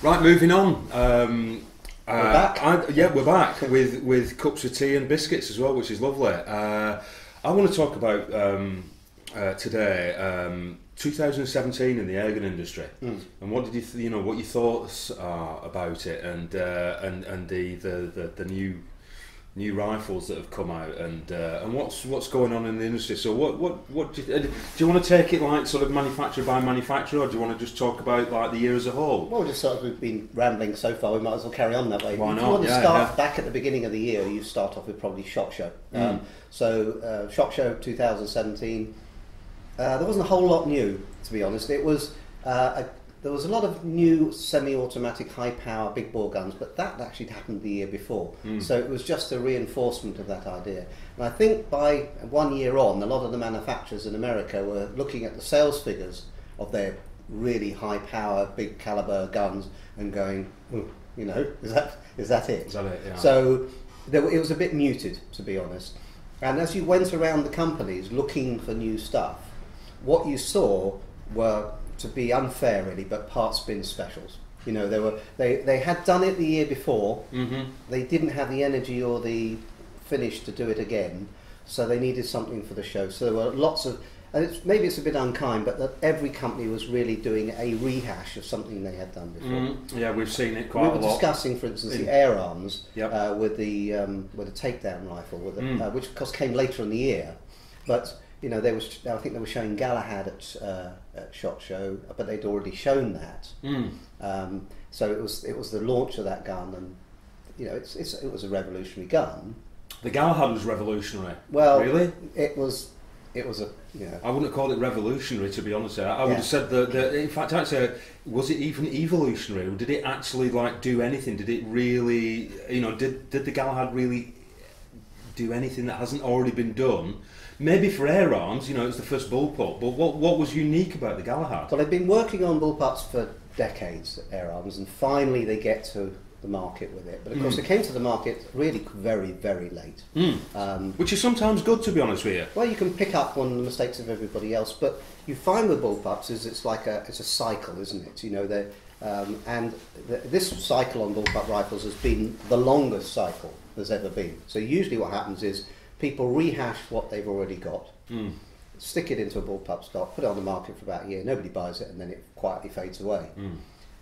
Right, moving on. We're back. Yeah, we're back with cups of tea and biscuits as well, which is lovely. I want to talk about today 2017 in the Airgun industry, and what did you what your thoughts are about it, and the new rifles that have come out, and what's going on in the industry. So what do you want to take it like sort of manufacturer by manufacturer, or do you want to just talk about like the year as a whole? Well, just sort of, we've been rambling so far, we might as well carry on that way. Why not? If you want to start back at the beginning of the year, you start off with probably SHOT Show. So SHOT Show 2017, there wasn't a whole lot new, to be honest. It was there was a lot of new semi-automatic, high-power, big bore guns, but that actually happened the year before. So it was just a reinforcement of that idea. And I think by 1 year on, a lot of the manufacturers in America were looking at the sales figures of their really high-power, big caliber guns and going, is that it? Is that it? Yeah. So it was a bit muted, to be honest. And as you went around the companies looking for new stuff, what you saw were, to be unfair really, but parts bin specials. They had done it the year before. They didn't have the energy or the finish to do it again, so they needed something for the show. So there were lots of, and maybe it's a bit unkind, but that every company was really doing a rehash of something they had done before. Yeah, we've seen it quite a lot. We were discussing, for instance, the air arms with the takedown rifle, which of course came later in the year, but. I think they were showing Galahad at SHOT Show, but they'd already shown that. So it was the launch of that gun, and it was a revolutionary gun. The Galahad was revolutionary. Well, really, it was a I wouldn't have called it revolutionary, to be honest. I would have said that. In fact, I'd say, was it even evolutionary? Or did it actually do anything? Did it really? Did the Galahad really do anything that hasn't already been done? Maybe for air arms, it was the first bullpup, but what was unique about the Galahad? Well, they've been working on bullpups for decades, air arms, and finally they get to the market with it. But of course, they came to the market really very, very late. Which is sometimes good, to be honest with you. Well, you can pick up on the mistakes of everybody else, but you find with bullpups is it's a cycle, isn't it? This cycle on bullpup rifles has been the longest cycle there's ever been. So usually what happens is people rehash what they've already got, stick it into a bullpup stock, put it on the market for about a year, nobody buys it, and then it quietly fades away.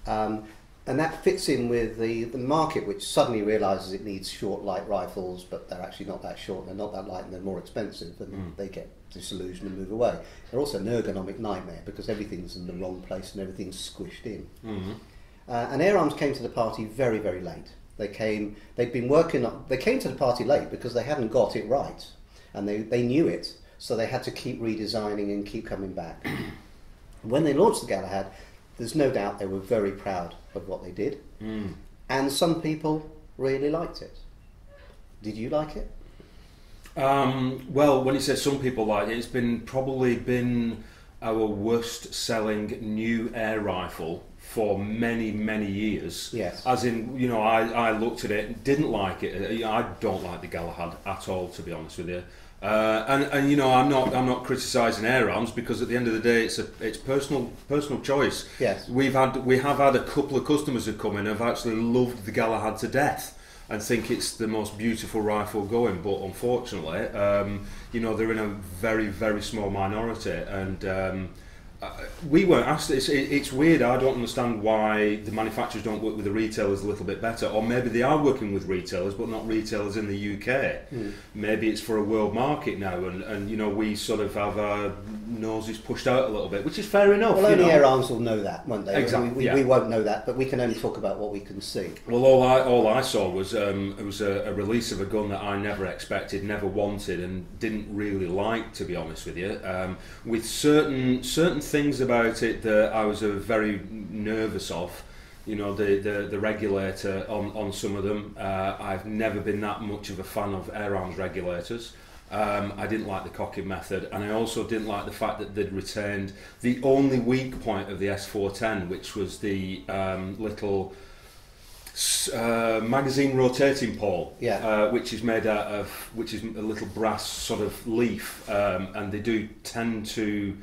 And that fits in with the market, which suddenly realises it needs short, light rifles, but they're actually not that short, they're not that light, and they're more expensive, and they get disillusioned and move away. They're also an ergonomic nightmare, because everything's in the wrong place and everything's squished in. And air arms came to the party very, very late. They came to the party late because they hadn't got it right, and they knew it, so they had to keep redesigning and keep coming back. When they launched the Galahad, there's no doubt they were very proud of what they did, and some people really liked it. Did you like it? Well, when you say some people like it, it's probably been our worst selling new air rifle for many, many years. Yes. As in, I looked at it and didn't like it. I don't like the Galahad at all, to be honest with you. And I'm not criticising air arms, because at the end of the day, it's personal choice. Yes. We have had a couple of customers who come in and have actually loved the Galahad to death and think it's the most beautiful rifle going, but unfortunately, they're in a very, very small minority, and we weren't asked. It's weird. I don't understand why the manufacturers don't work with the retailers a little bit better, or maybe they are working with retailers, but not retailers in the UK. Maybe it's for a world market now, and we sort of have our noses pushed out a little bit, which is fair enough. Well, only air arms will know that, won't they? Exactly. We won't know that, but we can only talk about what we can see. Well, all I saw was it was a release of a gun that I never expected, never wanted, and didn't really like, to be honest with you. With certain things about it that I was very nervous of. The regulator on some of them. I've never been that much of a fan of air arms regulators. I didn't like the cocking method, and I also didn't like the fact that they'd retained the only weak point of the S410, which was the little magazine rotating pole, which is made out of, which is a little brass sort of leaf, and they do tend to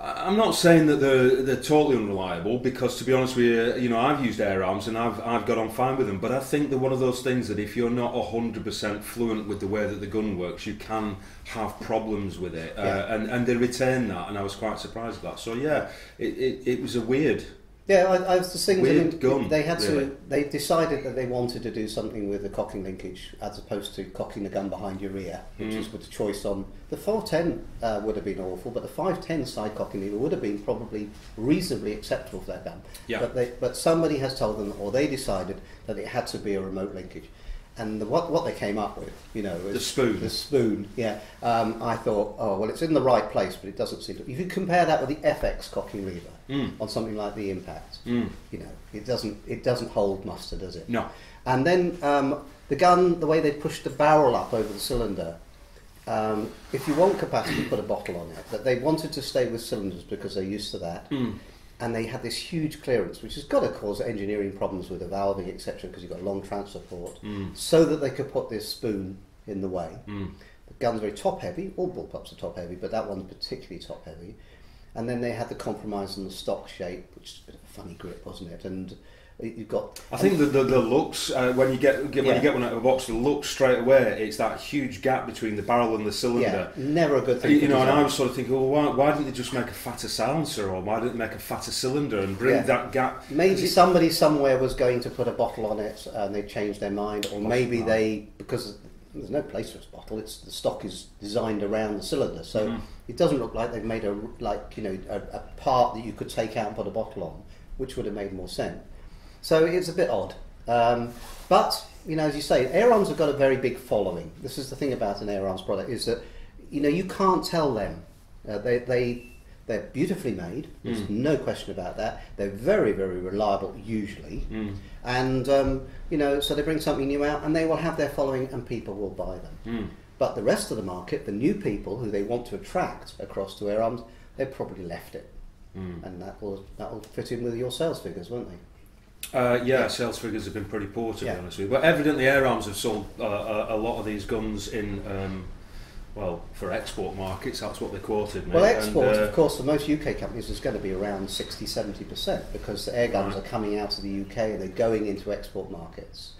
I'm not saying that they're totally unreliable, because to be honest with you, you know, I've used air arms and I've got on fine with them. But I think they're one of those things that if you're not 100% fluent with the way that the gun works, you can have problems with it. And they retain that, and I was quite surprised at that. So yeah, it was a weird. Yeah, I was just thinking gun, they had really. to. They decided that they wanted to do something with the cocking linkage as opposed to cocking the gun behind your rear, which is with the choice on the 410 would have been awful, but the 510 side cocking lever would have been probably reasonably acceptable for that gun. Yeah. But somebody has told them, or they decided that it had to be a remote linkage. And what they came up with, you know, was The spoon. The spoon, yeah. I thought, oh well, it's in the right place, but it doesn't seem to. If you compare that with the FX cocking lever on something like the Impact, you know, it doesn't hold muster, does it? No. And then the gun, the way they pushed the barrel up over the cylinder. If you want capacity, put a bottle on it. But they wanted to stay with cylinders because they're used to that. And they had this huge clearance, which has got to cause engineering problems with the valving, etc., because you've got a long transfer port, so that they could put this spoon in the way. The gun's very top heavy, all bullpups are top heavy, but that one's particularly top heavy. And then they had the compromise on the stock shape, which is a bit of a funny grip, wasn't it? And you've got. I think the looks when you get one out of a box, the look straight away, it's that huge gap between the barrel and the cylinder. Yeah, never a good thing. You know, and I was sort of thinking, well, why didn't they just make a fatter silencer, or why didn't they make a fatter cylinder and bring that gap? Maybe somebody somewhere was going to put a bottle on it, and they changed their mind, or maybe they, because there's no place for this bottle. The stock is designed around the cylinder, so it doesn't look like they've made a part that you could take out and put a bottle on, which would have made more sense. So it's a bit odd, but you know, as you say, air arms have got a very big following. This is the thing about an air arms product, is that you know, you can't tell them. They're beautifully made. There's no question about that. They're very, very reliable usually, and you know, so they bring something new out, and they will have their following, and people will buy them. But the rest of the market, the new people who they want to attract across to air arms, they've probably left it, and that will fit in with your sales figures, won't they? Sales figures have been pretty poor, to be honest with you. But evidently, air arms have sold a lot of these guns in, for export markets. That's what they quoted. Mate. Well, export, of course, for most UK companies is going to be around 60-70%, because the air guns are coming out of the UK and they're going into export markets.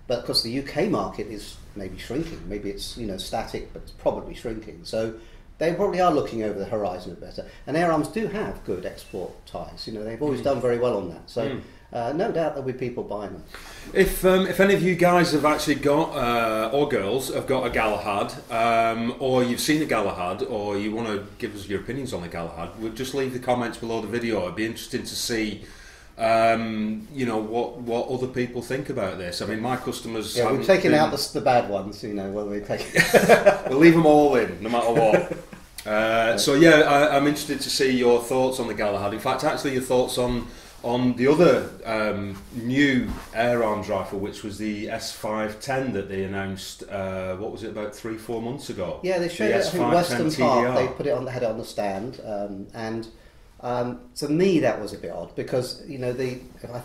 But of course, the UK market is maybe shrinking. Maybe it's, you know, static, but it's probably shrinking. So they probably are looking over the horizon a bit better. And air arms do have good export ties. You know, they've always done very well on that. So. No doubt there'll be people buying them. If any of you guys have actually got, or girls, have got a Galahad, or you've seen a Galahad, or you want to give us your opinions on the Galahad, we'll just leave the comments below the video. It'd be interesting to see, you know, what other people think about this. I mean, my customers. Yeah, we've taken out the bad ones. You know, whether we take. We'll leave them all in, no matter what. So yeah, I'm interested to see your thoughts on the Galahad. In fact, actually, your thoughts on the other new air arms rifle, which was the S510 that they announced, what was it, about 3-4 months ago? Yeah, they showed it in Western Park. They put it on, had it on the stand, and to me that was a bit odd, because you know, I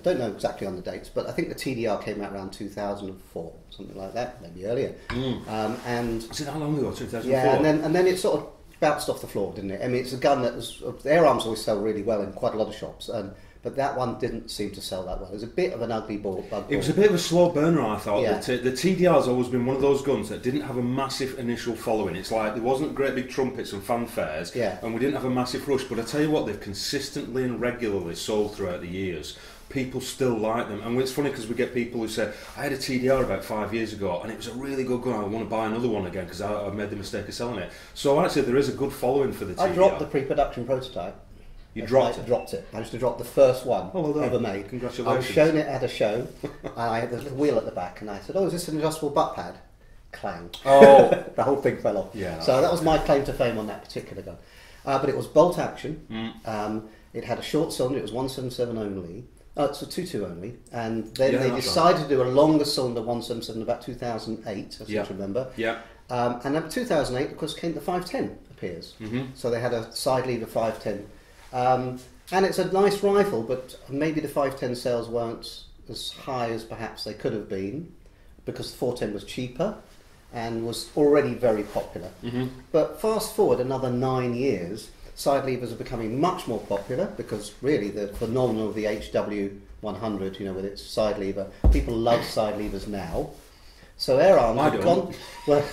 don't know exactly on the dates, but I think the TDR came out around 2004, something like that, maybe earlier. And was it that long ago, 2004? Yeah, and then it sort of bounced off the floor, didn't it? I mean, it's a gun that was. The air arms always sell really well in quite a lot of shops, but that one didn't seem to sell that well. It was a bit of an ugly ball. It was a bit of a slow burner, I thought. Yeah. The TDR's always been one of those guns that didn't have a massive initial following. It's like there wasn't great big trumpets and fanfares, and we didn't have a massive rush. But I tell you what, they've consistently and regularly sold throughout the years. People still like them, and it's funny because we get people who say, I had a TDR about 5 years ago and it was a really good gun, I want to buy another one again because I made the mistake of selling it. So actually there is a good following for the TDR. I dropped the pre-production prototype. You dropped it? Dropped it. Managed to drop the first one ever made. Congratulations. I was shown it at a show, and I had this little wheel at the back, and I said, oh, is this an adjustable butt pad? Clang. Oh, the whole thing fell off. Yeah. So that was my claim to fame on that particular gun. But it was bolt action. It had a short cylinder, it was 177 only. It's a 2.2 only, and then they decided to do a longer cylinder 177 about 2008, I seem to remember. Yeah. And then 2008, of course, came the 510 appears. So they had a side lever 510, and it's a nice rifle, but maybe the 510 sales weren't as high as perhaps they could have been, because the 410 was cheaper and was already very popular. But fast forward another 9 years. side levers are becoming much more popular because really the phenomenon of the HW100, you know, with its side lever, people love side levers now. So air arms have gone. Well,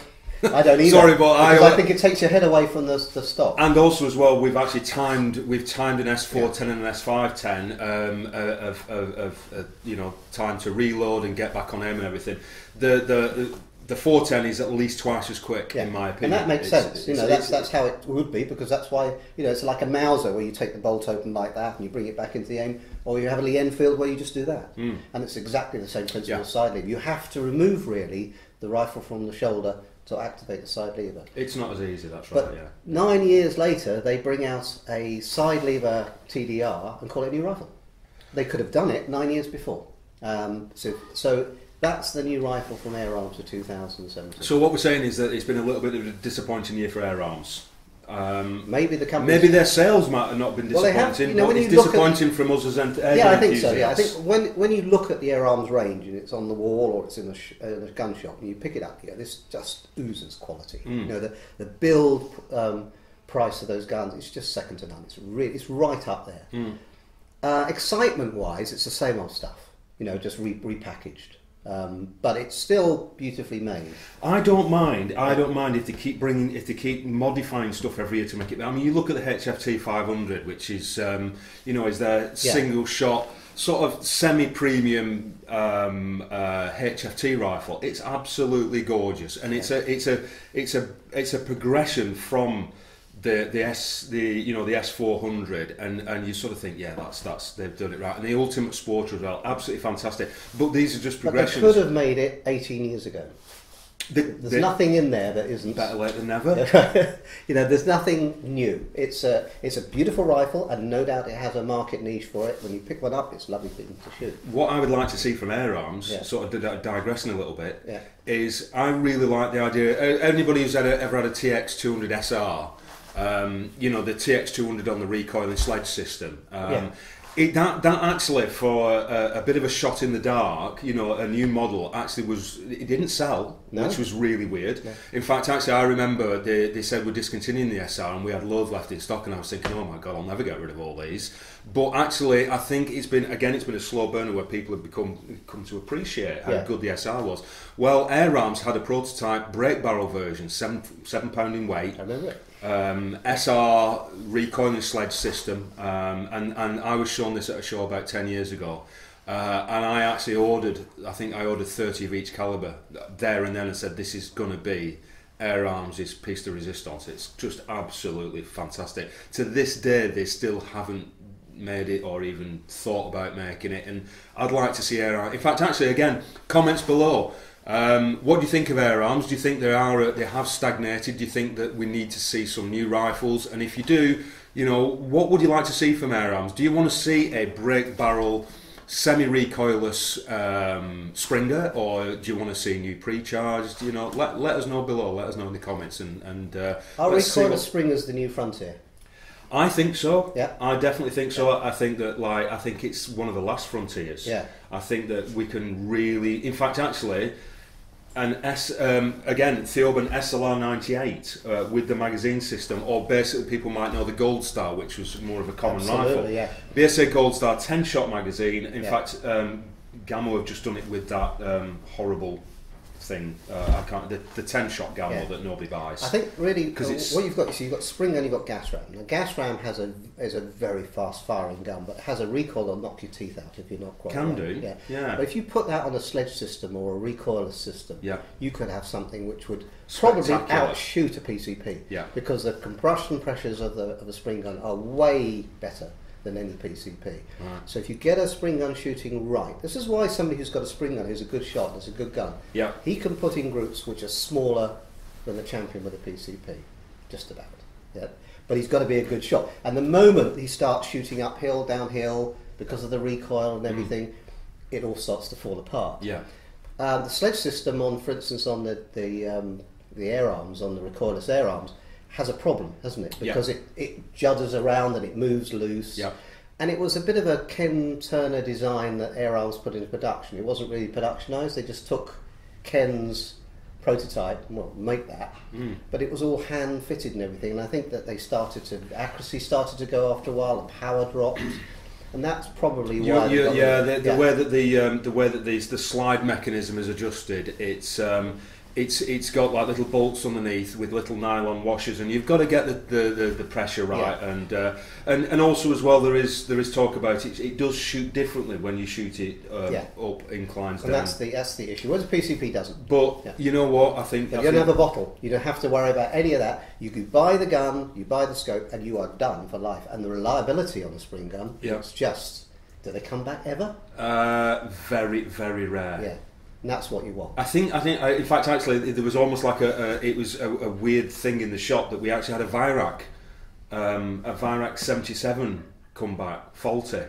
I don't either. Sorry, but I think it takes your head away from the stock. And also as well, we've actually timed an S410 and an S510 of you know, time to reload and get back on aim and everything. The 410 is at least twice as quick, in my opinion. And that makes sense. You know, that's how it would be, because that's why, you know, it's like a Mauser where you take the bolt open like that and you bring it back into the aim, or you have a Lee Enfield where you just do that. And it's exactly the same principle as side lever. You have to remove really the rifle from the shoulder to activate the side lever. It's not as easy, that's right. But 9 years later, they bring out a side lever TDR and call it a new rifle. They could have done it 9 years before. So that's the new rifle from Air Arms for 2017. So what we're saying is that it's been a little bit of a disappointing year for Air Arms. Maybe the company. Maybe their sales might have not been disappointing, but it's disappointing from us as enthusiasts. Yeah, I think so. Yeah, I think when you look at the Air Arms range and it's on the wall or it's in a gun shop and you pick it up, this just oozes quality. You know, the build price of those guns, it's just second to none. It's right up there. Excitement wise, it's the same old stuff. You know, just repackaged. But it's still beautifully made. I don't mind if they keep modifying stuff every year to make it. I mean, you look at the HFT 500, which is you know, is their single shot sort of semi-premium HFT rifle. It's absolutely gorgeous, and it's a progression from the S400, and you sort of think, that's they've done it right. And the Ultimate Sporter as well, absolutely fantastic. But these are just progressions. But they could have made it 18 years ago. There's nothing in there that isn't better late than never. You know, there's nothing new. It's a beautiful rifle, and no doubt it has a market niche for it. When you pick one up, it's a lovely thing to shoot. What I would like to see from Air Arms, sort of digressing a little bit, is I really like the idea. Anybody who's ever had a TX200 SR. You know, the TX200 on the recoiling sledge system. That actually, for a bit of a shot in the dark, you know, a new model actually it didn't sell, which was really weird. In fact, actually, I remember they said we're discontinuing the SR and we had loads left in stock, and I was thinking, oh my God, I'll never get rid of all these. But actually, I think it's been a slow burner where people have come to appreciate how good the SR was. Well, Air Arms had a prototype brake barrel version, seven pound in weight. I remember it. SR recoiling sledge system, and I was shown this at a show about 10 years ago, and I actually ordered 30 of each calibre there and then and said, this is going to be Air Arms' piece de resistance. It's just absolutely fantastic. To this day, they still haven't made it or even thought about making it, and I'd like to see Air Arms. In fact, actually, again, comments below. What do you think of Air Arms? Do you think they have stagnated? Do you think that we need to see some new rifles? And if you do, you know, what would you like to see from Air Arms? Do you want to see a brake barrel, semi-recoilless Springer, or do you want to see new pre-charged? You know, let us know below. Let us know in the comments. And are recoilless Springers the new frontier? I think so. Yeah, I definitely think so. I think that, I think it's one of the last frontiers. Yeah, I think that we can really, in fact, actually. And again, Theoban SLR 98 with the magazine system, or basically people might know the Gold Star, which was more of a common rifle. Yeah. BSA Gold Star 10-shot magazine. In fact, Gamma have just done it with that horrible thing. The 10-shot Gamma that nobody buys. I think really what you've got, you've got Spring and you've got gas ram. The gas ram is a very fast firing gun, but has a recoil that'll knock your teeth out if you're not quite Can right. do. Yeah. But if you put that on a sledge system or a recoilless system, you could have something which would probably outshoot a PCP. Yeah. Because the compression pressures of the spring gun are way better than any PCP. Right. So if you get a spring gun shooting right, this is why somebody who's got a spring gun, who's a good shot, has a good gun, he can put in groups which are smaller than the champion with a PCP, just about. Yeah. But he's got to be a good shot. And the moment he starts shooting uphill, downhill, because of the recoil and everything, it all starts to fall apart. Yeah. The sledge system for instance, on the Air Arms, on the recoilless Air Arms, has a problem, hasn't it? Because it judders around and it moves loose. Yeah. And it was a bit of a Ken Turner design that Air Arms put into production. It wasn't really productionised. They just took Ken's prototype, well, make that, but it was all hand fitted and everything. And I think that accuracy started to go after a while, and power dropped, and that's probably why. The way that the slide mechanism is adjusted, it's got like little bolts underneath with little nylon washers, and you've got to get the pressure right, and also as well there is talk about it does shoot differently when you shoot it up inclines and down. That's the issue. Whereas the PCP doesn't. But you know what, I think you don't have a bottle. You don't have to worry about any of that. You can buy the gun, you buy the scope, and you are done for life. And the reliability on the spring gun, it's just, do they come back ever? Very, very rare. Yeah. And that's what you want. I think. In fact, actually, there was almost like it was a weird thing in the shop that we actually had a Virac 77 come back faulty.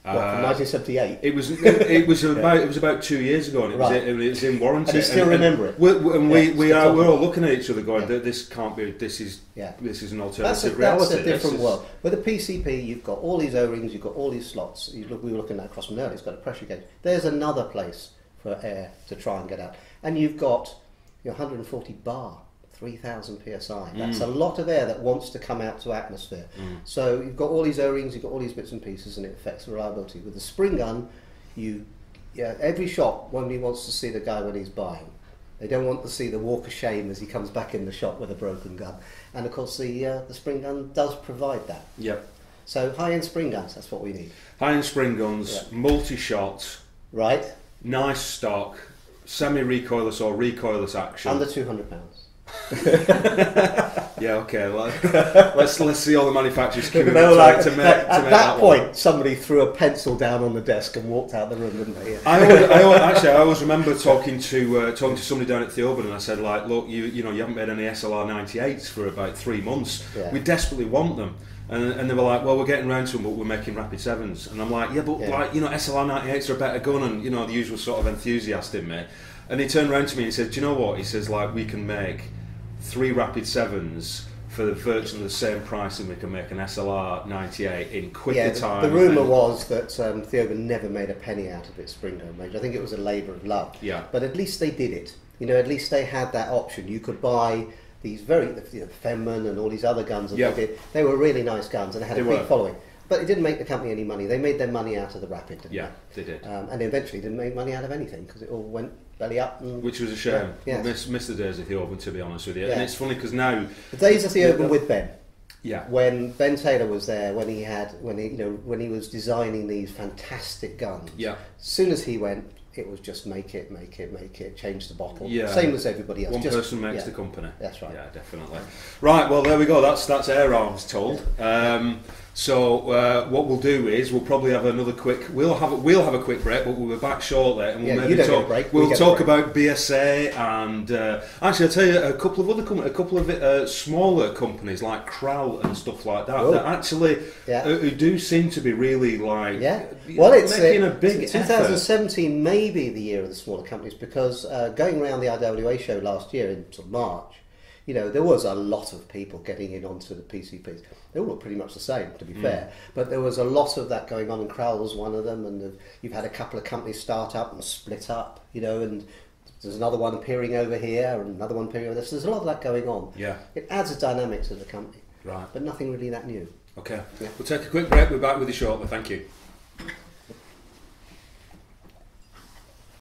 What, from 1978? It was about 2 years ago, and it was in warranty. And you still remember it? We're all looking at each other going, "This can't be. This is an alternative reality." That's a different world. With a PCP, you've got all these O-rings, you've got all these slots. We were looking at across from there. It's got a pressure gauge. There's another place for air to try and get out, and you've got your 140 bar, 3,000 psi. That's a lot of air that wants to come out to atmosphere. So you've got all these O-rings, you've got all these bits and pieces, and it affects the reliability. With the spring gun, every shop, nobody wants to see the guy when he's buying. They don't want to see the walk of shame as he comes back in the shop with a broken gun. And of course, the spring gun does provide that. Yep. So high-end spring guns, that's what we need. High-end spring guns, multi-shot. Right. Nice stock, semi-recoilless or recoilless action. Under £200. Yeah, okay. Let's see all the manufacturers queuing to make at that point, one. Somebody threw a pencil down on the desk and walked out the room, didn't they? Yeah. I always remember talking to somebody down at Theoban, and I said, like, look, you haven't made any SLR 98s for about 3 months. Yeah. We desperately want them. And they were like, well, we're getting round to them, but we're making Rapid 7s. And I'm like, SLR 98s are a better gun, and, the usual sort of enthusiast in me. And he turned around to me and he said, do you know what? He says, like, we can make 3 Rapid 7s for virtually the same price and we can make an SLR 98 in quicker time. The rumour was that Theoban never made a penny out of its spring gun range. I think it was a labour of love. Yeah. But at least they did it. At least they had that option. You could buy these Fenman and all these other guns that they did. They were really nice guns and they had a big following. But it didn't make the company any money. They made their money out of the Rapid, didn't they? They did. And they eventually didn't make money out of anything because it all went belly up. Which was a shame. Missed the days of Theoban, to be honest with you. And it's funny because now... The days of Theoban with Ben. Yeah. When Ben Taylor was there, when he was designing these fantastic guns. Yeah. As soon as he went, it was just make it, change the bottle. Yeah. Same as everybody else. One person makes the company. That's right. Yeah, definitely. Right, well, there we go. That's Air Arms told. So what we'll do is we'll probably have another quick. We'll have a quick break, but we'll be back shortly, and we'll maybe talk. We'll talk about BSA and actually, I'll tell you a couple of other smaller companies like Krall and stuff like that that actually who do seem to be really like it's making a big 2017 may be the year of the smaller companies because going around the IWA show last year in sort of March. There was a lot of people getting in onto the PCPs. They all look pretty much the same, to be fair. But there was a lot of that going on, and Krall was one of them. And you've had a couple of companies start up and split up, and there's another one appearing over here and another one appearing over there. So there's a lot of that going on. Yeah. It adds a dynamic to the company. Right. But nothing really that new. Okay. Yeah. We'll take a quick break. We're back with you shortly. Thank you.